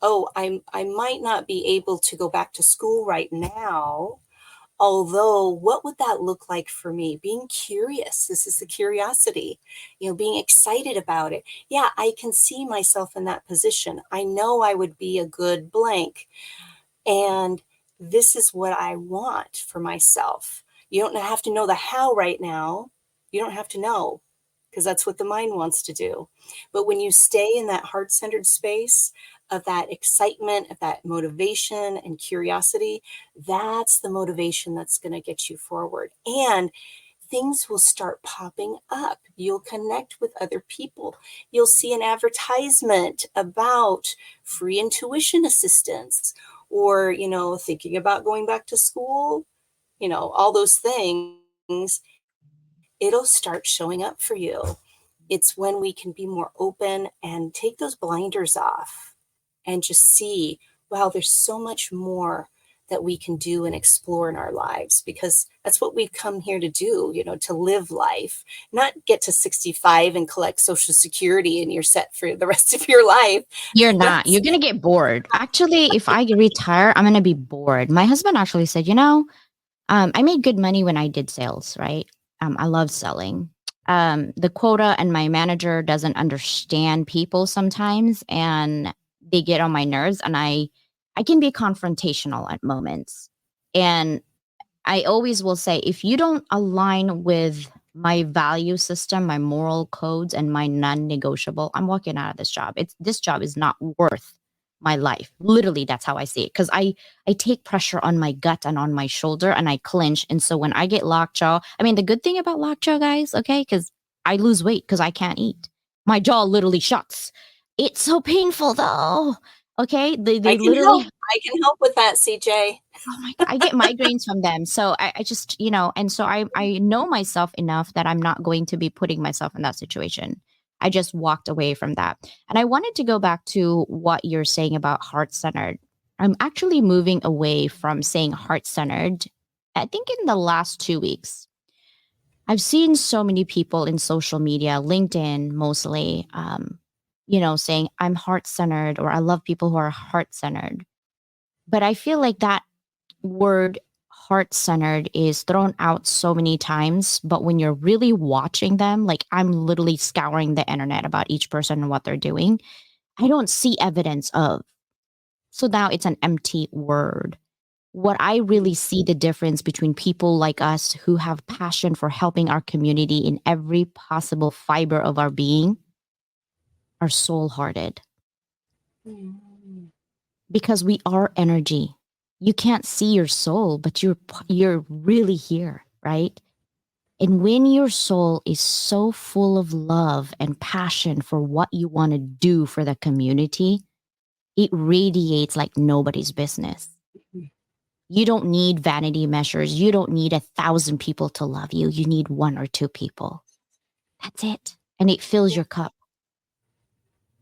Oh, I might not be able to go back to school right now. Although, what would that look like for me? Being curious. This is the curiosity, being excited about it. Yeah, I can see myself in that position. I know I would be a good blank. And this is what I want for myself. You don't have to know the how right now. You don't have to know, because that's what the mind wants to do. But when you stay in that heart centered space of that excitement, of that motivation and curiosity, that's the motivation that's going to get you forward. And things will start popping up. You'll connect with other people. You'll see an advertisement about free intuition assistance, or, thinking about going back to school, all those things. It'll start showing up for you. It's when we can be more open and take those blinders off and just see, wow, there's so much more that we can do and explore in our lives, because that's what we've come here to do, to live life, not get to 65 and collect Social Security and you're set for the rest of your life. You're not. That's, You're going to get bored. Actually, if I retire, I'm going to be bored. My husband actually said, I made good money when I did sales, right? I love selling. The quota and my manager doesn't understand people sometimes, and they get on my nerves, and I can be confrontational at moments. And I always will say, if you don't align with my value system, my moral codes, and my non-negotiable, I'm walking out of this job. This job is not worth my life. Literally, that's how I see it. Because I take pressure on my gut and on my shoulder, and I clinch. And so when I get lockjaw, I mean, the good thing about lockjaw, guys, okay, because I lose weight because I can't eat. My jaw literally shuts. It's so painful though. Okay, they literally. I can help with that, CJ. Oh my God, I get migraines from them. So I just, and so I know myself enough that I'm not going to be putting myself in that situation. I just walked away from that. And I wanted to go back to what you're saying about heart centered. I'm actually moving away from saying heart centered. I think in the last 2 weeks, I've seen so many people in social media, LinkedIn mostly, saying I'm heart centered or I love people who are heart centered. But I feel like that word heart centered is thrown out so many times, but when you're really watching them, like I'm literally scouring the internet about each person and what they're doing, I don't see evidence of. So now it's an empty word. What I really see the difference between people like us who have passion for helping our community in every possible fiber of our being are soul hearted Mm. because we are energy. You can't see your soul, but you're really here, right? And when your soul is so full of love and passion for what you want to do for the community, it radiates like nobody's business. You don't need vanity measures. You don't need 1,000 people to love you. You need one or two people. That's it. And it fills your cup.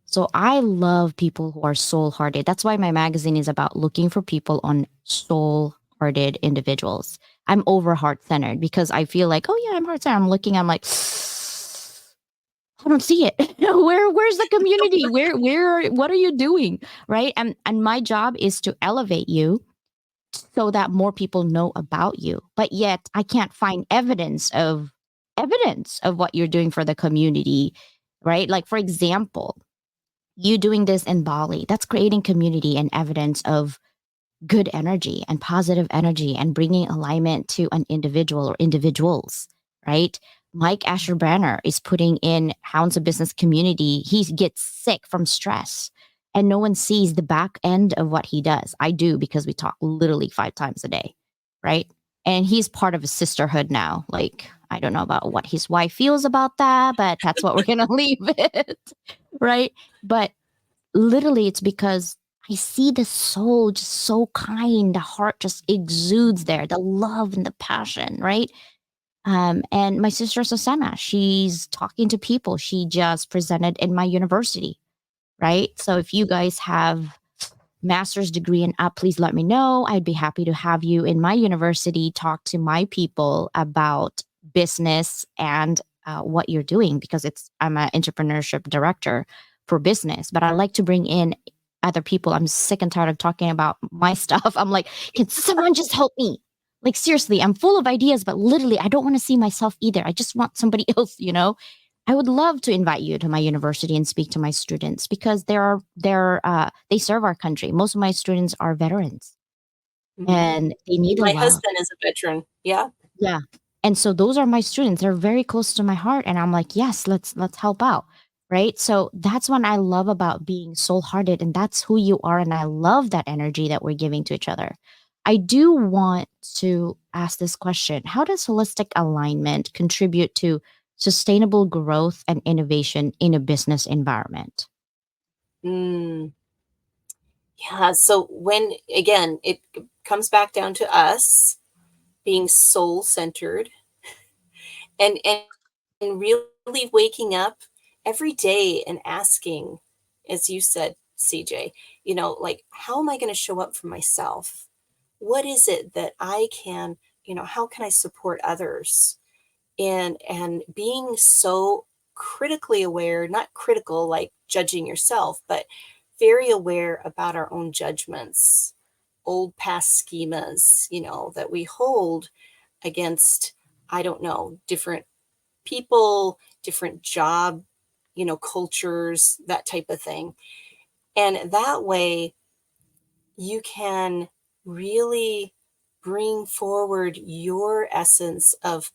So I love people who are soul hearted. That's why my magazine is about looking for people on soul hearted individuals. I'm over heart centered because I feel like, oh yeah, I'm heart centered. I'm looking, I'm like, I don't see it. Where's the community? What are you doing? Right. And my job is to elevate you so that more people know about you. But yet I can't find evidence of what you're doing for the community. Right. Like for example, you doing this in Bali, that's creating community and evidence of good energy and positive energy and bringing alignment to an individual or individuals, right? Mike Asher Branner is putting in Hounds of Business community. He gets sick from stress and no one sees the back end of what he does. I do because we talk literally 5 times a day, right? And he's part of a sisterhood now. Like, I don't know about what his wife feels about that, but that's what we're going to leave it, right? But literally it's because I see the soul just so kind, the heart just exudes there, the love and the passion, right? And my sister Susanna, she's talking to people. She just presented in my university, right? So if you guys have master's degree and up, please let me know. I'd be happy to have you in my university, talk to my people about business and what you're doing because I'm an entrepreneurship director for business, but I like to bring in other people. I'm sick and tired of talking about my stuff. I'm like, can someone just help me? Like seriously, I'm full of ideas, but literally I don't want to see myself either. I just want somebody else. I would love to invite you to my university and speak to my students because they serve our country. Most of my students are veterans Mhm. and they need the My love. husband is a veteran. Yeah. Yeah. And so those are my students. They're very close to my heart. And I'm like, yes, let's help out. Right. So that's what I love about being soul hearted. And that's who you are. And I love that energy that we're giving to each other. I do want to ask this question. How does holistic alignment contribute to sustainable growth and innovation in a business environment? Mm. Yeah. So when, again, it comes back down to us being soul centered and and really waking up every day and asking, as you said, CJ, like, how am I going to show up for myself? What is it that I can, how can I support others? And being so critically aware, not critical like judging yourself, but very aware about our own judgments, old past schemas, that we hold against, I don't know, different people, different job, cultures, that type of thing. And that way you can really bring forward your essence of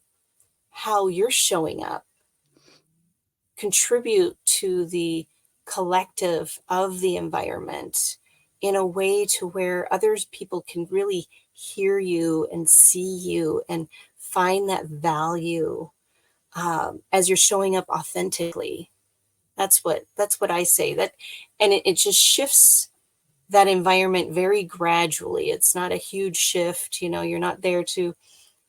how you're showing up contribute to the collective of the environment in a way to where others people can really hear you and see you and find that value, as you're showing up authentically. That's what I say. That, and it just shifts that environment very gradually. It's not a huge shift. You're not there to,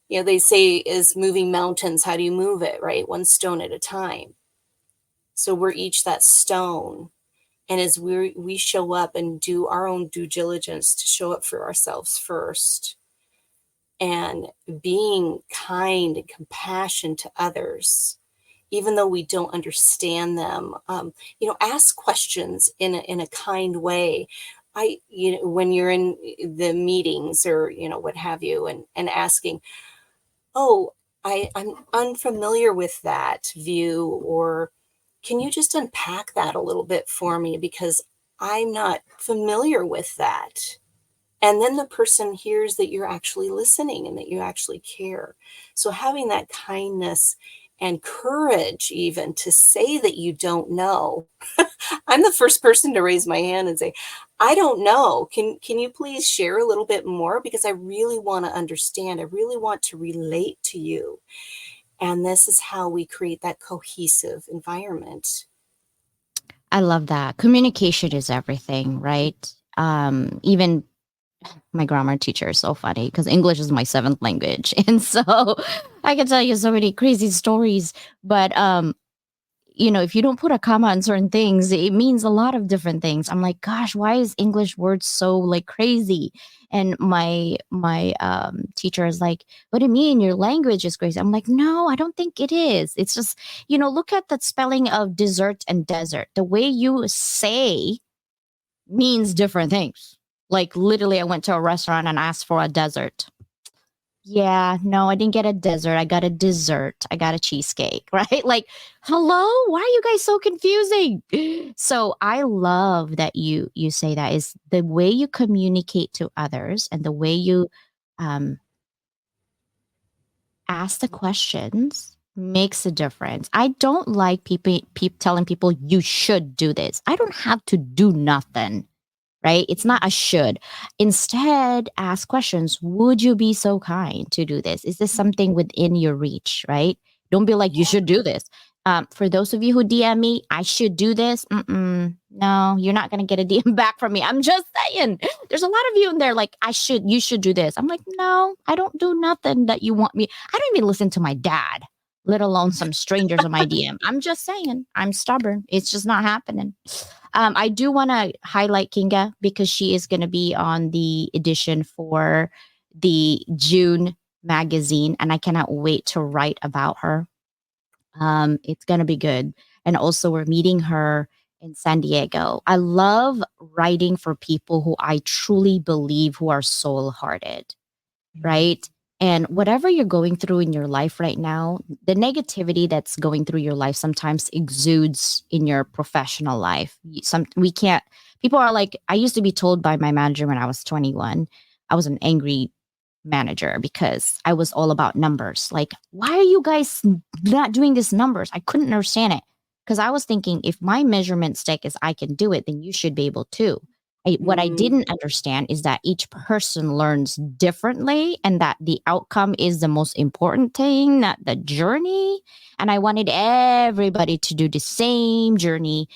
they say, is moving mountains, how do you move it, right? One stone at a time. So we're each that stone. And as we show up and do our own due diligence to show up for ourselves first, and being kind and compassion to others, even though we don't understand them, ask questions in a kind way. When you're in the meetings or, what have you, and asking, oh, I'm unfamiliar with that view, or can you just unpack that a little bit for me? Because I'm not familiar with that. And then the person hears that you're actually listening and that you actually care. So having that kindness and courage even to say that you don't know. I'm the first person to raise my hand and say, I don't know. Can you please share a little bit more? Because I really want to understand. I really want to relate to you. And this is how we create that cohesive environment. I love that. Communication is everything, right? Even my grammar teacher is so funny because English is my seventh language. And so I can tell you so many crazy stories. But if you don't put a comma on certain things, it means a lot of different things. I'm like, gosh, why is English words so like crazy? And my teacher is like, what do you mean your language is crazy? I'm like, no, I don't think it is. It's just, look at the spelling of dessert and desert. The way you say means different things. Like literally, I went to a restaurant and asked for a dessert. Yeah, no, I didn't get a dessert. I got a dessert. I got a cheesecake, right? Like, hello, why are you guys so confusing? So I love that you say that is the way you communicate to others and the way you um, ask the questions makes a difference. I don't like people telling people you should do this. I don't have to do nothing, right? It's not a should. Instead, ask questions. Would you be so kind to do this? Is this something within your reach, right? Don't be like, you should do this. For those of you who DM me, I should do this. No, you're not going to get a DM back from me. I'm just saying. There's a lot of you in there like, you should do this. I'm like, no, I don't do nothing that you want me. I don't even listen to my dad, let alone some strangers on my DM. I'm just saying, I'm stubborn. It's just not happening. I do want to highlight Kinga because she is going to be on the edition for the June magazine, and I cannot wait to write about her. It's going to be good. And also, we're meeting her in San Diego. I love writing for people who I truly believe who are soul hearted, right? And whatever you're going through in your life right now, the negativity that's going through your life sometimes exudes in your professional life. We can't, people are like, I used to be told by my manager when I was 21, I was an angry manager because I was all about numbers. Like, why are you guys not doing these numbers? I couldn't understand it because I was thinking if my measurement stick is I can do it, then you should be able to. What I didn't understand is that each person learns differently and that the outcome is the most important thing, not the journey. And I wanted everybody to do the same journey.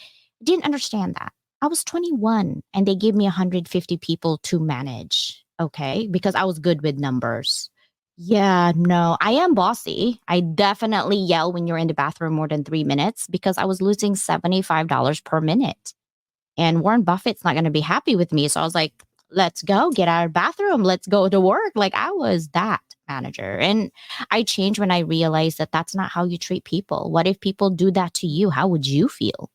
Didn't understand that. I was 21 and they gave me 150 people to manage. Okay. Because I was good with numbers. Yeah, no, I am bossy. I definitely yell when you're in the bathroom more than 3 minutes because I was losing $75 per minute. And Warren Buffett's not going to be happy with me. So I was like, let's go get out of the bathroom. Let's go to work. Like I was that manager. And I changed when I realized that that's not how you treat people. What if people do that to you? How would you feel?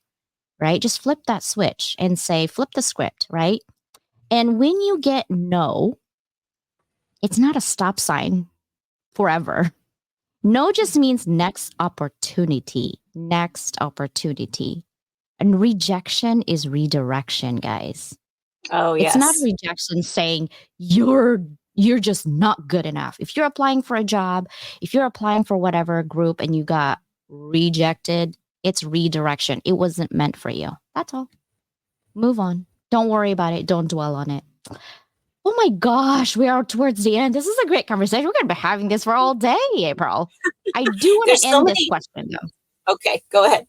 Right? Just flip that switch and say, flip the script. Right. And when you get no, it's not a stop sign forever. No just means next opportunity, next opportunity. And rejection is redirection, guys. Oh, It's not yes. rejection saying you're You're just not good enough. If you're applying for a job, if you're applying for whatever group and you got rejected, it's redirection. It wasn't meant for you. That's all. Move on. Don't worry about it. Don't dwell on it. Oh my gosh, we are towards the end. This is a great conversation. We're going to be having this for all day, April. I do want There's to so end this many. question though. Okay, go ahead.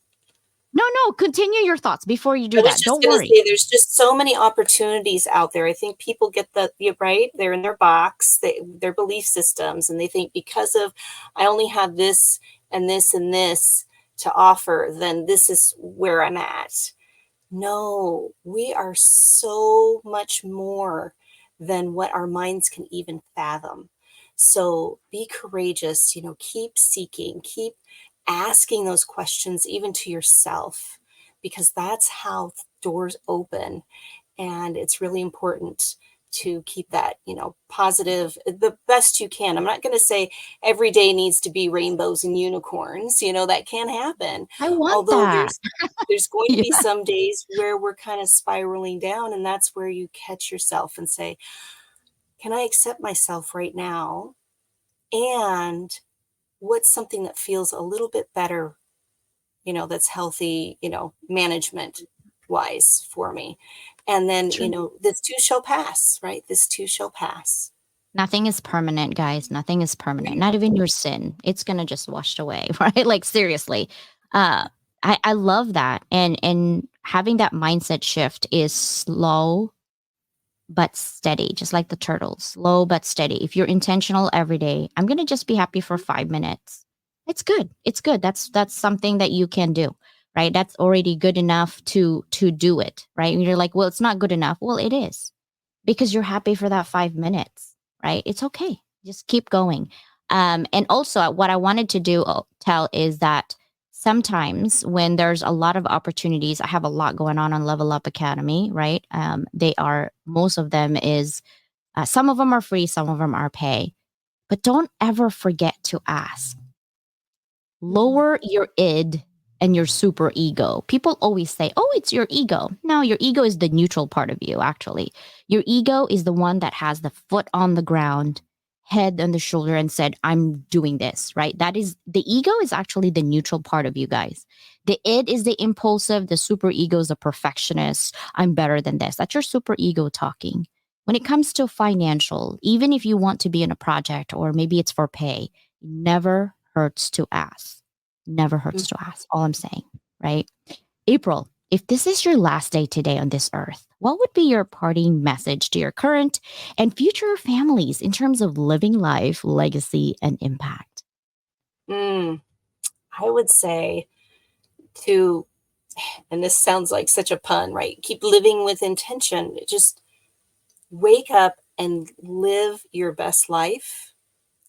No, continue your thoughts before you I do was that. just Don't going to worry. say there's just so many opportunities out there. I think people get the right. They're in their box, their belief systems, and they think because of I only have this and this and this to offer, then this is where I'm at. No, we are so much more than what our minds can even fathom. So be courageous, keep seeking, keep asking those questions even to yourself, because that's how doors open. And it's really important to keep that, positive the best you can. I'm not going to say every day needs to be rainbows and unicorns. That can happen. I want Although that. there's going to Yeah. be some days where we're kind of spiraling down, and that's where you catch yourself and say, can I accept myself right now? And what's something that feels a little bit better, that's healthy, management wise for me. And then, True. this too shall pass, right? This too shall pass. Nothing is permanent, guys. Nothing is permanent. Not even your sin. It's gonna just wash away, right? Like seriously. Uh I love that. And having that mindset shift is slow but steady, just like the turtles. Slow but steady. If you're intentional every day, I'm gonna just be happy for 5 minutes. It's good. It's good. That's something that you can do, right? That's already good enough to do it, right? And you're like, well, it's not good enough. Well, it is because you're happy for that 5 minutes, right? It's okay. Just keep going. And also, what I wanted to tell is that sometimes when there's a lot of opportunities, I have a lot going on Level Up Academy, right? They are, most of them is, some of them are free, some of them are pay. But don't ever forget to ask. Lower your id and your super ego. People always say, oh, it's your ego. No, your ego is the neutral part of you, actually. Your ego is the one that has the foot on the ground, head on the shoulder, and said, I'm doing this, right? That is the ego is actually the neutral part of you guys. The id is the impulsive, the super ego is the perfectionist. I'm better than this. That's your super ego talking. When it comes to financial, even if you want to be in a project or maybe it's for pay, never hurts to ask. Never hurts to ask. All I'm saying, right? April, if this is your last day today on this earth, what would be your parting message to your current and future families in terms of living life, legacy, and impact? I would say to, and this sounds like such a pun, right? Keep living with intention. Just wake up and live your best life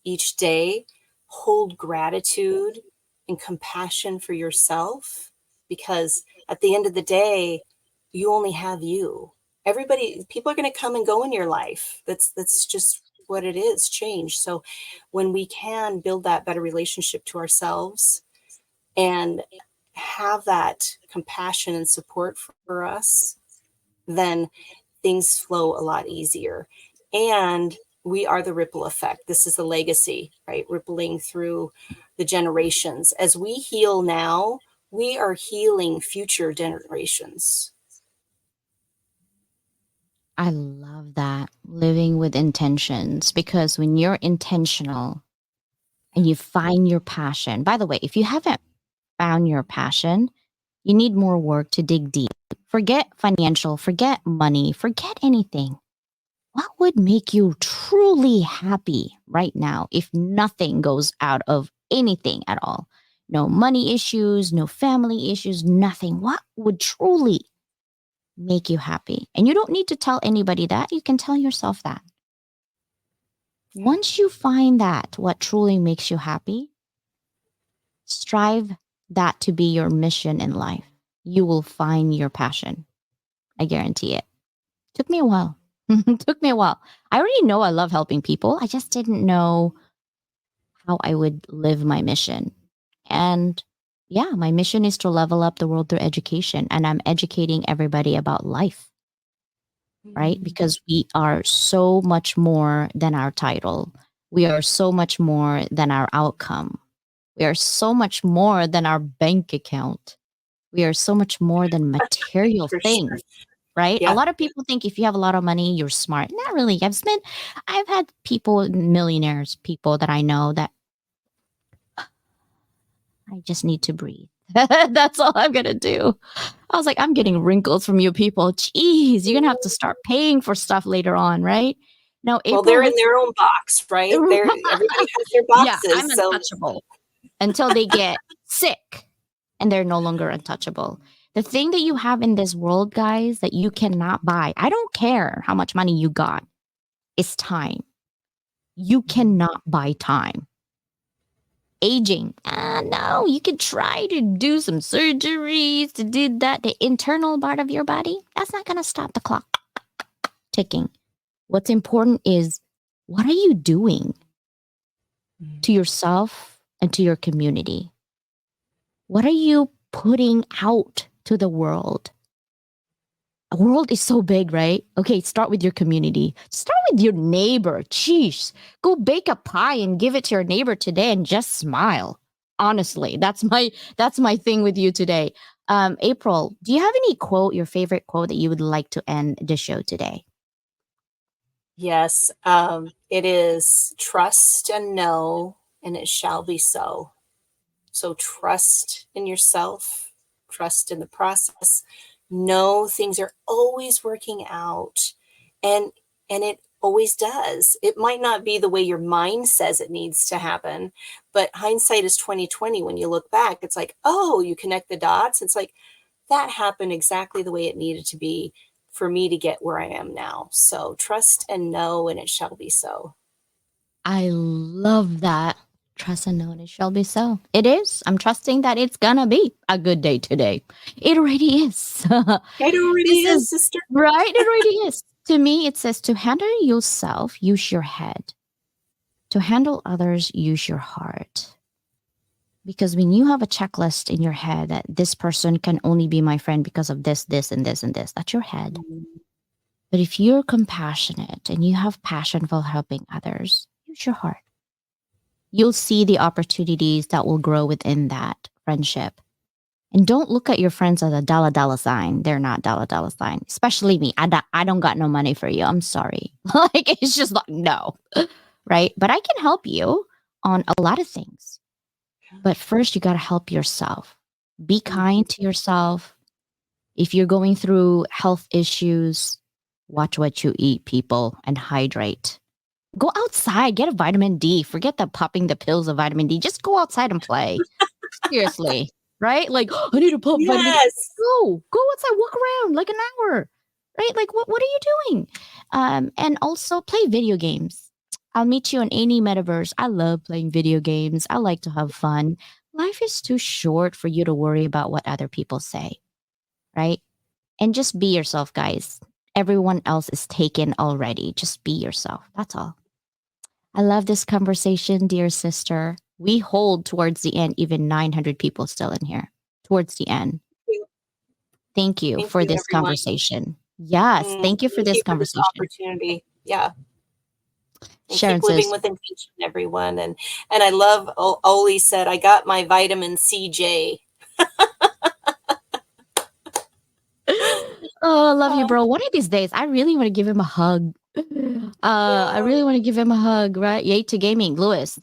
each day. Hold gratitude and compassion for yourself, because at the end of the day, you only have you. People are going to come and go in your life. That's just what it is, change. So when we can build that better relationship to ourselves and have that compassion and support for us, then things flow a lot easier. And we are the ripple effect. This is the legacy, right? Rippling through the generations. As we heal now, we are healing future generations. I love that. Living with intentions, because when you're intentional and you find your passion, by the way, if you haven't found your passion, you need more work to dig deep. Forget financial, forget money, forget anything. What would make you truly happy right now if nothing goes out of anything at all? No money issues, no family issues, nothing. What would truly make you happy? And you don't need to tell anybody that. You can tell yourself that. Once you find that, what truly makes you happy, strive that to be your mission in life. You will find your passion. I guarantee it. Took me a while. Took me a while. I already know I love helping people. I just didn't know how I would live my mission. And yeah, my mission is to level up the world through education. And I'm educating everybody about life. right? Mm. Because we are so much more than our title. We are so much more than our outcome. We are so much more than our bank account. We are so much more than material For sure. things, right? A Yeah. lot of people think if you have a lot of money, you're smart. Not really. I've had people, millionaires, people that I know that I just need to breathe. That's all I'm going to do. I was like, I'm getting wrinkles from you people. Jeez, you're going to have to start paying for stuff later on, right? Now, Well, April, they're in let's. their own box, right? Everybody has their Yeah, I'm boxes. So untouchable until they get sick and they're no longer untouchable. The thing that you have in this world, guys, that you cannot buy, I don't care how much money you got, is time. You cannot buy time. Aging, no, you can try to do some surgeries to do that. The internal part of your body, that's not going to stop the clock ticking. What's important is what are you doing to yourself and to your community? What are you putting out to the world? The world is so big, right? Okay, start with your community. Start with your neighbor. Jeez, go bake a pie and give it to your neighbor today and just smile. Honestly, that's my thing with you today. April, do you have any quote, your favorite quote that you would like to end the show today? yes, it is trust and know, and it shall be so. So trust in yourself, trust in the process. Know things are always working out, and it always does. It might not be the way your mind says it needs to happen, but hindsight is 2020. When you look back, it's like, oh, you connect the dots. It's like that happened exactly the way it needed to be for me to get where I am now. So trust and know, and it shall be so. I love that. Trust and know it shall be so. It is. I'm trusting that it's gonna be a good day today. It already is. It already This is is, sister. right. It already is. To me, it says to handle yourself, use your head. To handle others, use your heart. Because when you have a checklist in your head that this person can only be my friend because of this, this, and this, and this, that's your head. But if you're compassionate and you have passion for helping others, use your heart. You'll see the opportunities that will grow within that friendship. And don't look at your friends as a dollar dollar sign. They're not dollar dollar sign. Especially me. I don't got no money for you. I'm sorry. Like it's just like no, right? But I can help you on a lot of things. But first, you got to help yourself. Be kind to yourself. If you're going through health issues, watch what you eat, people, and hydrate. Go outside, get a vitamin D. Forget the popping the pills of vitamin D. Just go outside and play. Seriously, right? Like, I need to pop vitamin D. Yes. Go outside, walk around like an hour, right? Like, what are you doing? And also play video games. I'll meet you in any metaverse. I love playing video games. I like to have fun. Life is too short for you to worry about what other people say, right? And just be yourself, guys. Everyone else is taken already. Just be yourself. That's all. I love this conversation, dear sister. We hold towards the end, even 900 people still in here. Towards the end. Thank you Thank for you, this everyone. conversation. Yes, thank you for Thank this you for this conversation. opportunity. Yeah. And Sharon keep living says, with intention, everyone. And I love Oli said, I got my vitamin CJ. oh, I love you, Uh, bro. One of these days, I really want to give him a hug. I yeah. really want to give him a hug, right? Yay to gaming. Lewis,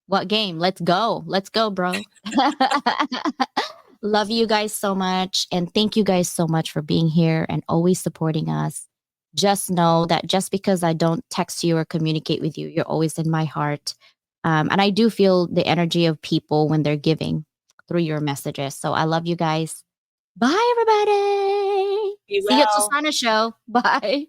what game? Let's go. Let's go, bro. Love you guys so much. And thank you guys so much for being here and always supporting us. Just know that just because I don't text you or communicate with you, you're always in my heart. And I do feel the energy of people when they're giving through your messages. So I love you guys. Bye, everybody. Be See you at well. Susana show. Bye.